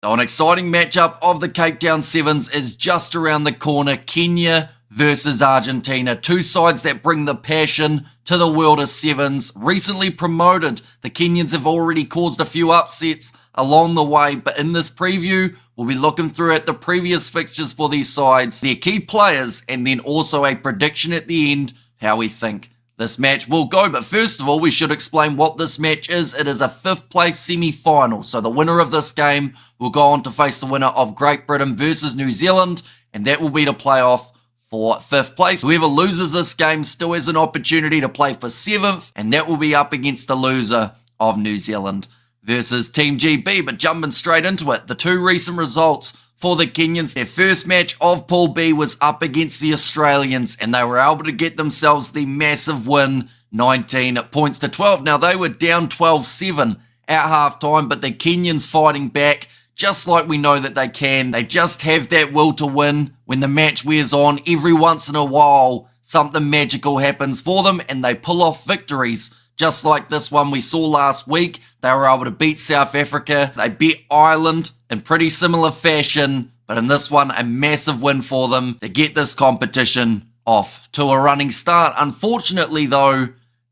So an exciting matchup of the Cape Town Sevens is just around the corner. Kenya versus Argentina. Two sides that bring the passion to the world of sevens. Recently promoted, the Kenyans have already caused a few upsets along the way, but in this preview, we'll be looking through at the previous fixtures for these sides, their key players, and then also a prediction at the end, how we think this match will go. But first of all, we should explain what this match is. It is a 5th place semi-final. So the winner of this game will go on to face the winner of Great Britain versus New Zealand, and that will be to play off for 5th place. Whoever loses this game still has an opportunity to play for 7th, and that will be up against the loser of New Zealand versus Team GB. But jumping straight into it, the two recent results for the Kenyans. Their first match of Pool B was up against the Australians, and they were able to get themselves the massive win, 19 points to 12. Now, they were down 12-7 at halftime, but the Kenyans fighting back just like we know that they can. They just have that will to win. When the match wears on, every once in a while, something magical happens for them, and they pull off victories. Just like this one we saw last week, they were able to beat South Africa. They beat Ireland in pretty similar fashion, but in this one, a massive win for them to get this competition off to a running start. Unfortunately, though,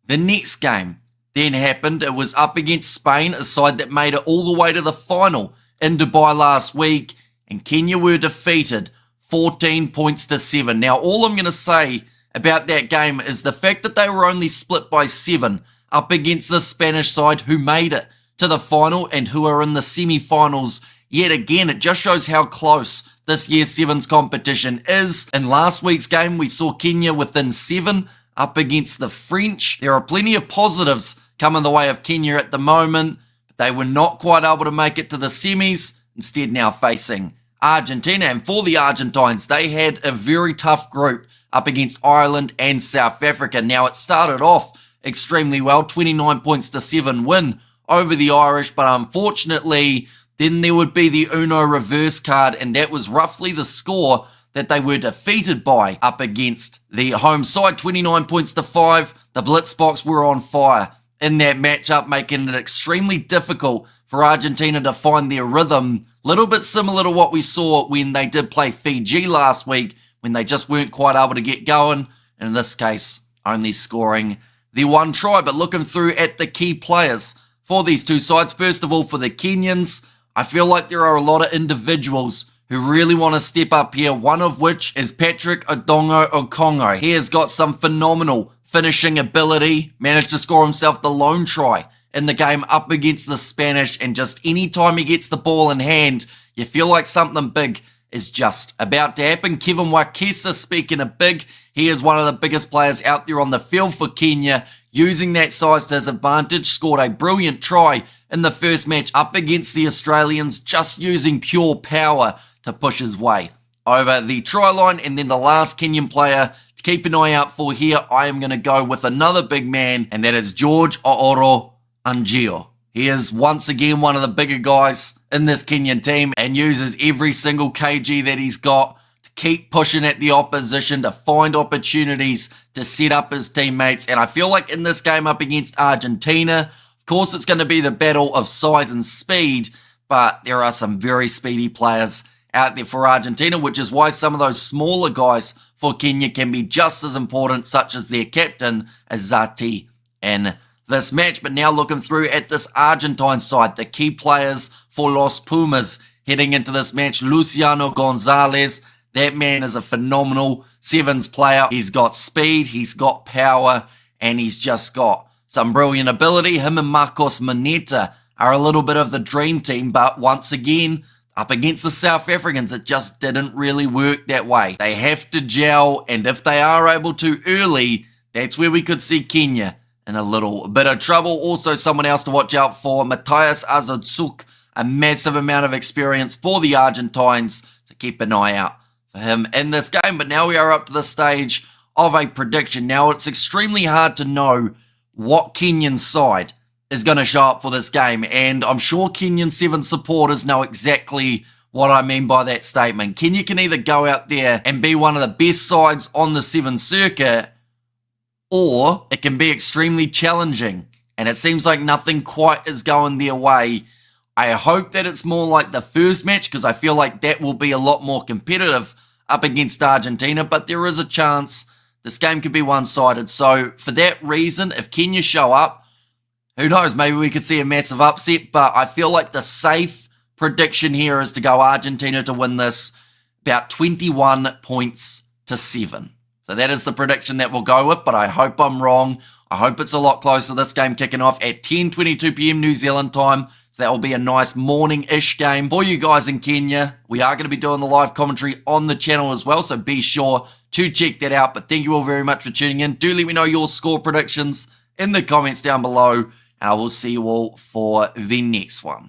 the next game then happened. It was up against Spain, a side that made it all the way to the final in Dubai last week, and Kenya were defeated 14 points to 7. Now, all I'm going to say about that game is the fact that they were only split by 7 up against the Spanish side who made it to the final and who are in the semi-finals yet again. It just shows how close this year's Sevens competition is. In last week's game, we saw Kenya within 7 up against the French. There are plenty of positives coming the way of Kenya at the moment, but they were not quite able to make it to the semis, instead now facing Argentina. And for the Argentines, they had a very tough group up against Ireland and South Africa. Now, it started off extremely well, 29 points to 7 win over the Irish, but unfortunately, then there would be the Uno reverse card, and that was roughly the score that they were defeated by up against the home side, 29 points to 5. The Blitzboks were on fire in that matchup, making it extremely difficult for Argentina to find their rhythm. Little bit similar to what we saw when they did play Fiji last week, when they just weren't quite able to get going, and in this case, only scoring the one try. But looking through at the key players for these two sides, first of all, for the Kenyans, I feel like there are a lot of individuals who really want to step up here, one of which is Patrick Odongo Okongo. He has got some phenomenal finishing ability, managed to score himself the lone try in the game up against the Spanish, and just any time he gets the ball in hand, you feel like something big is just about to happen. Kevin Wakesa, speaking of big, he is one of the biggest players out there on the field for Kenya, using that size to his advantage, scored a brilliant try in the first match up against the Australians, just using pure power to push his way over the try line. And then the last Kenyan player to keep an eye out for here, I am going to go with another big man, and that is George Ooro Angio. He is once again one of the bigger guys in this Kenyan team and uses every single kg that he's got to keep pushing at the opposition, to find opportunities to set up his teammates. And I feel like in this game up against Argentina, of course it's going to be the battle of size and speed, but there are some very speedy players out there for Argentina, which is why some of those smaller guys for Kenya can be just as important, such as their captain, Azati, in this match. But now looking through at this Argentine side, the key players for Los Pumas heading into this match, Luciano Gonzalez. That man is a phenomenal sevens player. He's got speed, he's got power, and he's just got some brilliant ability. Him and Marcos Moneta are a little bit of the dream team, but once again, up against the South Africans, it just didn't really work that way. They have to gel, and if they are able to early, that's where we could see Kenya in a little bit of trouble. Also, someone else to watch out for, Matthias Azatsuk, a massive amount of experience for the Argentines, so keep an eye out for him in this game. But now we are up to the stage of a prediction. Now, it's extremely hard to know what Kenyan side is going to show up for this game, and I'm sure Kenyan Sevens supporters know exactly what I mean by that statement. Kenya can either go out there and be one of the best sides on the Sevens circuit, or it can be extremely challenging, and it seems like nothing quite is going their way. I hope that it's more like the first match because I feel like that will be a lot more competitive up against Argentina, but there is a chance this game could be one-sided. So for that reason, if Kenya show up, who knows, maybe we could see a massive upset, but I feel like the safe prediction here is to go Argentina to win this about 21 points to 7. So that is the prediction that we'll go with, but I hope I'm wrong. I hope it's a lot closer. This game kicking off at 10:22 p.m. New Zealand time. So that will be a nice morning-ish game for you guys in Kenya. We are going to be doing the live commentary on the channel as well, so be sure to check that out. But thank you all very much for tuning in. Do let me know your score predictions in the comments down below, and I will see you all for the next one.